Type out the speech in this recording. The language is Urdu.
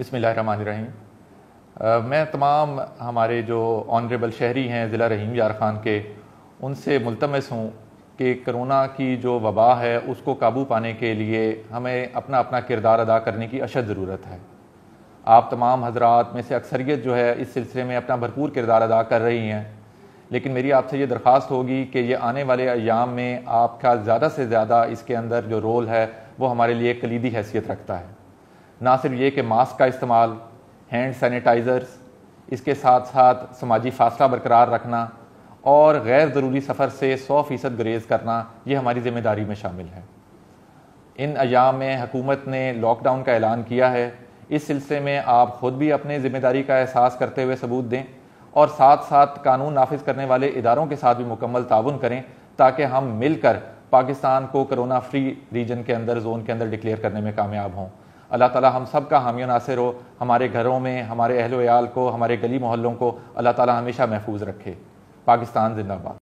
بسم اللہ الرحمن الرحیم۔ میں تمام ہمارے جو آنریبل شہری ہیں ضلع رحیم یار خان کے، ان سے ملتمس ہوں کہ کرونا کی جو وبا ہے اس کو قابو پانے کے لیے ہمیں اپنا اپنا کردار ادا کرنے کی اشد ضرورت ہے۔ آپ تمام حضرات میں سے اکثریت جو ہے اس سلسلے میں اپنا بھرپور کردار ادا کر رہی ہیں، لیکن میری آپ سے یہ درخواست ہوگی کہ یہ آنے والے ایام میں آپ کا زیادہ سے زیادہ اس کے اندر جو رول ہے وہ ہمارے لیے کلیدی حیثیت رکھتا ہے۔ نہ صرف یہ کہ ماسک کا استعمال، ہینڈ سینیٹائزرز، اس کے ساتھ ساتھ سماجی فاصلہ برقرار رکھنا اور غیر ضروری سفر سے 100% گریز کرنا، یہ ہماری ذمہ داری میں شامل ہے۔ ان ایام میں حکومت نے لاک ڈاؤن کا اعلان کیا ہے، اس سلسلے میں آپ خود بھی اپنے ذمہ داری کا احساس کرتے ہوئے ثبوت دیں اور ساتھ ساتھ قانون نافذ کرنے والے اداروں کے ساتھ بھی مکمل تعاون کریں تاکہ ہم مل کر پاکستان کو کرونا فری ریجن کے اندر، زون کے اندر ڈکلیئر کرنے میں کامیاب ہوں۔ اللہ تعالیٰ ہم سب کا حامی و ناصر ہو، ہمارے گھروں میں ہمارے اہل و عیال کو، ہمارے گلی محلوں کو اللہ تعالیٰ ہمیشہ محفوظ رکھے۔ پاکستان زندہ باد۔